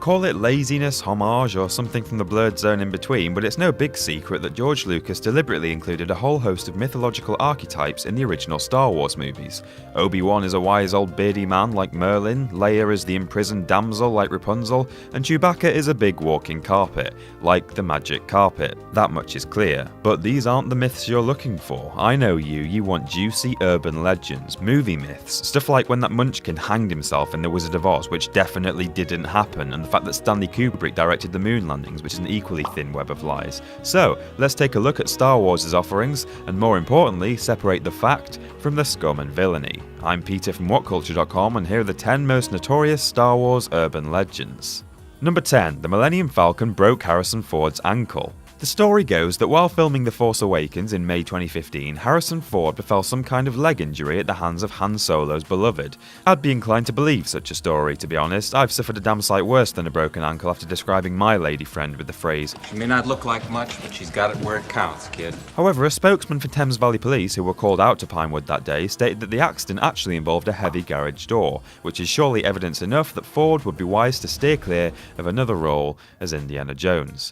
Call it laziness, homage, or something from the blurred zone in between, but it's no big secret that George Lucas deliberately included a whole host of mythological archetypes in the original Star Wars movies. Obi-Wan is a wise old beardy man like Merlin, Leia is the imprisoned damsel like Rapunzel, and Chewbacca is a big walking carpet, like the magic carpet. That much is clear. But these aren't the myths you're looking for. I know you want juicy urban legends, movie myths, stuff like when that Munchkin hanged himself in The Wizard of Oz, which definitely didn't happen, and the fact that Stanley Kubrick directed the moon landings, which is an equally thin web of lies. So, let's take a look at Star Wars' offerings, and more importantly, separate the fact from the scum and villainy. I'm Peter from WhatCulture.com, and here are the 10 most notorious Star Wars urban legends. Number 10. The Millennium Falcon broke Harrison Ford's ankle. The story goes that while filming The Force Awakens in May 2015, Harrison Ford befell some kind of leg injury at the hands of Han Solo's beloved. I'd be inclined to believe such a story, to be honest. I've suffered a damn sight worse than a broken ankle after describing my lady friend with the phrase, "She may not look like much, but she's got it where it counts, kid." However, a spokesman for Thames Valley Police who were called out to Pinewood that day stated that the accident actually involved a heavy garage door, which is surely evidence enough that Ford would be wise to steer clear of another role as Indiana Jones.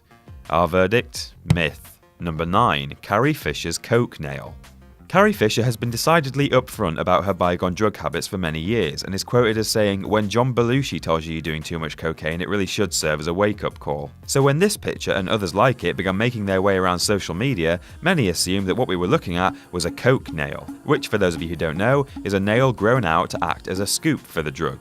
Our verdict? Myth. Number 9. Carrie Fisher's coke nail. Carrie Fisher has been decidedly upfront about her bygone drug habits for many years, and is quoted as saying, "When John Belushi tells you you're doing too much cocaine, it really should serve as a wake-up call." So when this picture and others like it began making their way around social media, many assumed that what we were looking at was a coke nail, which, for those of you who don't know, is a nail grown out to act as a scoop for the drug.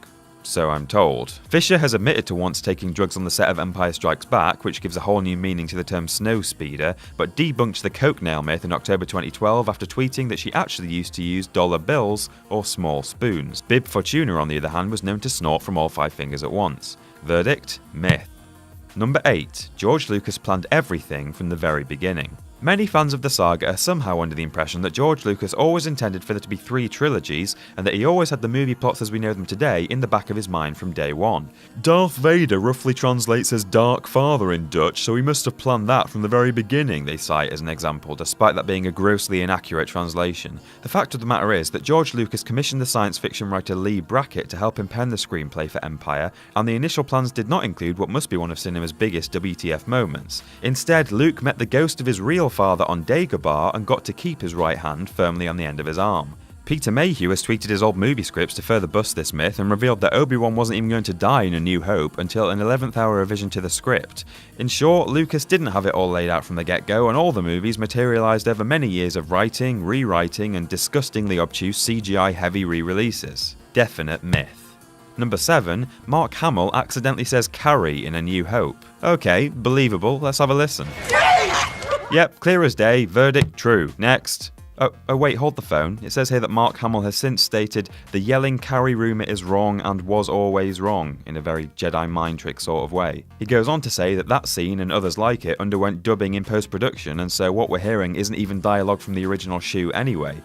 So I'm told. Fisher has admitted to once taking drugs on the set of Empire Strikes Back, which gives a whole new meaning to the term snow speeder, but debunked the coke nail myth in October 2012 after tweeting that she actually used to use dollar bills or small spoons. Bib Fortuna, on the other hand, was known to snort from all 5 fingers at once. Verdict? Myth. Number 8. George Lucas planned everything from the very beginning. Many fans of the saga are somehow under the impression that George Lucas always intended for there to be 3 trilogies, and that he always had the movie plots as we know them today in the back of his mind from day one. Darth Vader roughly translates as Dark Father in Dutch, so he must have planned that from the very beginning, they cite as an example, despite that being a grossly inaccurate translation. The fact of the matter is that George Lucas commissioned the science fiction writer Lee Brackett to help him pen the screenplay for Empire, and the initial plans did not include what must be one of cinema's biggest WTF moments. Instead, Luke met the ghost of his real father on Dagobah and got to keep his right hand firmly on the end of his arm. Peter Mayhew has tweeted his old movie scripts to further bust this myth and revealed that Obi-Wan wasn't even going to die in A New Hope until an 11th hour revision to the script. In short, Lucas didn't have it all laid out from the get-go, and all the movies materialised over many years of writing, rewriting, and disgustingly obtuse CGI-heavy re-releases. Definite myth. Number 7. Mark Hamill accidentally says Carrie in A New Hope. Okay, believable, let's have a listen. Yep, clear as day, verdict true. Next. Oh wait, hold the phone. It says here that Mark Hamill has since stated, "The yelling Carrie rumour is wrong and was always wrong," in a very Jedi mind trick sort of way. He goes on to say that that scene and others like it underwent dubbing in post-production, and so what we're hearing isn't even dialogue from the original shoe anyway.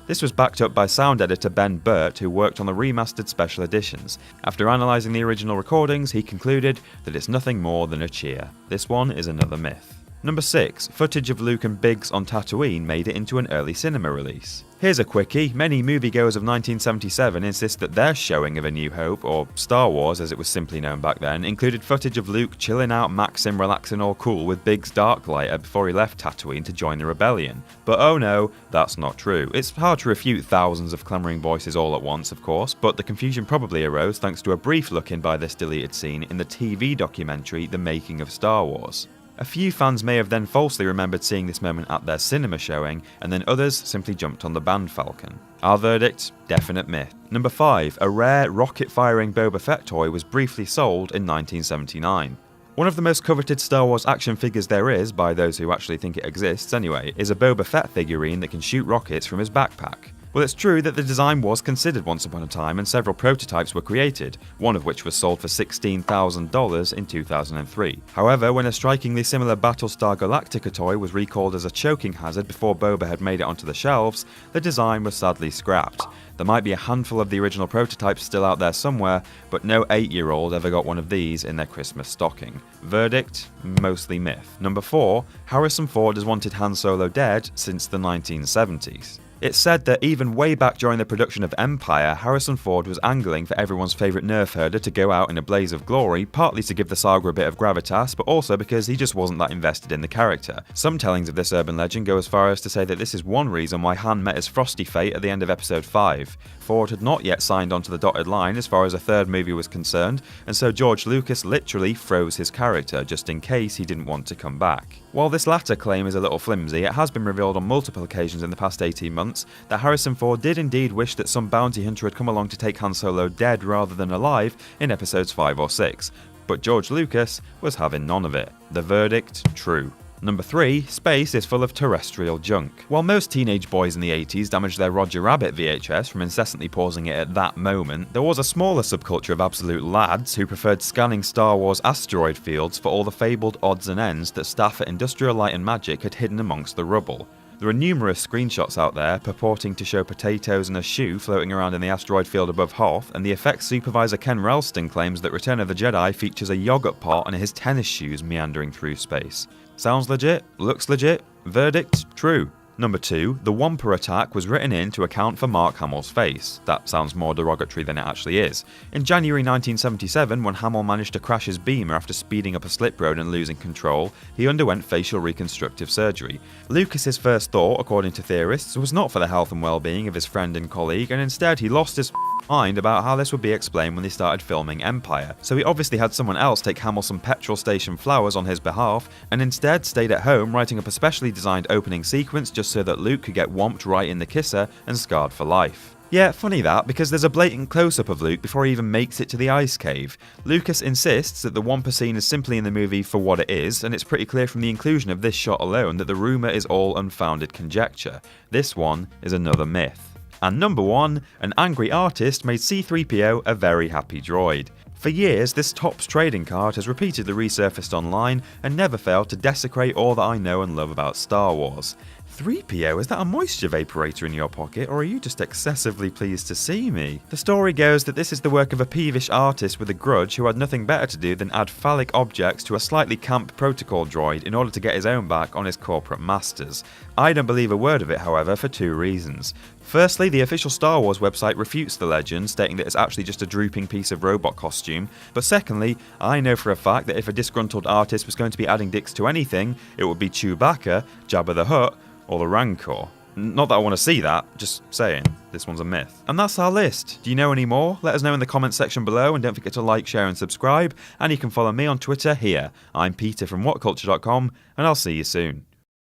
This was backed up by sound editor Ben Burt, who worked on the remastered special editions. After analysing the original recordings, he concluded that it's nothing more than a cheer. This one is another myth. Number 6. Footage of Luke and Biggs on Tatooine made it into an early cinema release. Here's a quickie. Many moviegoers of 1977 insist that their showing of A New Hope, or Star Wars as it was simply known back then, included footage of Luke chilling out, maxing, relaxing all cool with Biggs Darklighter before he left Tatooine to join the rebellion. But oh no, that's not true. It's hard to refute thousands of clamouring voices all at once, of course, but the confusion probably arose thanks to a brief look-in by this deleted scene in the TV documentary The Making of Star Wars. A few fans may have then falsely remembered seeing this moment at their cinema showing, and then others simply jumped on the bandfalcon. Our verdict? Definite myth. Number 5. A rare rocket-firing Boba Fett toy was briefly sold in 1979. One of the most coveted Star Wars action figures there is, by those who actually think it exists anyway, is a Boba Fett figurine that can shoot rockets from his backpack. Well, it's true that the design was considered once upon a time and several prototypes were created, one of which was sold for $16,000 in 2003. However, when a strikingly similar Battlestar Galactica toy was recalled as a choking hazard before Boba had made it onto the shelves, the design was sadly scrapped. There might be a handful of the original prototypes still out there somewhere, but no 8-year-old ever got one of these in their Christmas stocking. Verdict? Mostly myth. Number 4. Harrison Ford has wanted Han Solo dead since the 1970s. It's said that even way back during the production of Empire, Harrison Ford was angling for everyone's favourite nerf herder to go out in a blaze of glory, partly to give the saga a bit of gravitas, but also because he just wasn't that invested in the character. Some tellings of this urban legend go as far as to say that this is one reason why Han met his frosty fate at the end of episode 5. Ford had not yet signed onto the dotted line as far as a third movie was concerned, and so George Lucas literally froze his character just in case he didn't want to come back. While this latter claim is a little flimsy, it has been revealed on multiple occasions in the past 18 months that Harrison Ford did indeed wish that some bounty hunter had come along to take Han Solo dead rather than alive in episodes 5 or 6, but George Lucas was having none of it. The verdict, true. Number 3, space is full of terrestrial junk. While most teenage boys in the 80s damaged their Roger Rabbit VHS from incessantly pausing it at that moment, there was a smaller subculture of absolute lads who preferred scanning Star Wars asteroid fields for all the fabled odds and ends that staff at Industrial Light and Magic had hidden amongst the rubble. There are numerous screenshots out there purporting to show potatoes and a shoe floating around in the asteroid field above Hoth, and the effects supervisor Ken Ralston claims that Return of the Jedi features a yogurt pot and his tennis shoes meandering through space. Sounds legit, looks legit, verdict, true. Number 2, the Wampa attack was written in to account for Mark Hamill's face. That sounds more derogatory than it actually is. In January 1977, when Hamill managed to crash his Beamer after speeding up a slip road and losing control, he underwent facial reconstructive surgery. Lucas's first thought, according to theorists, was not for the health and well-being of his friend and colleague, and instead he lost his mind about how this would be explained when they started filming Empire. So he obviously had someone else take Hamill some petrol station flowers on his behalf, and instead stayed at home writing up a specially designed opening sequence just so that Luke could get whomped right in the kisser and scarred for life. Yeah, funny that, because there's a blatant close-up of Luke before he even makes it to the ice cave. Lucas insists that the Wampa scene is simply in the movie for what it is, and it's pretty clear from the inclusion of this shot alone that the rumour is all unfounded conjecture. This one is another myth. And number 1, an angry artist made C-3PO a very happy droid. For years, this Topps trading card has repeatedly resurfaced online and never failed to desecrate all that I know and love about Star Wars. 3PO, is that a moisture vaporator in your pocket, or are you just excessively pleased to see me? The story goes that this is the work of a peevish artist with a grudge who had nothing better to do than add phallic objects to a slightly camp protocol droid in order to get his own back on his corporate masters. I don't believe a word of it, however, for 2 reasons. Firstly, the official Star Wars website refutes the legend, stating that it's actually just a drooping piece of robot costume. But secondly, I know for a fact that if a disgruntled artist was going to be adding dicks to anything, it would be Chewbacca, Jabba the Hutt, or the Rancor. Not that I want to see that, just saying, this one's a myth. And that's our list. Do you know any more? Let us know in the comments section below, and don't forget to like, share and subscribe, and you can follow me on Twitter here. I'm Peter from WhatCulture.com, and I'll see you soon.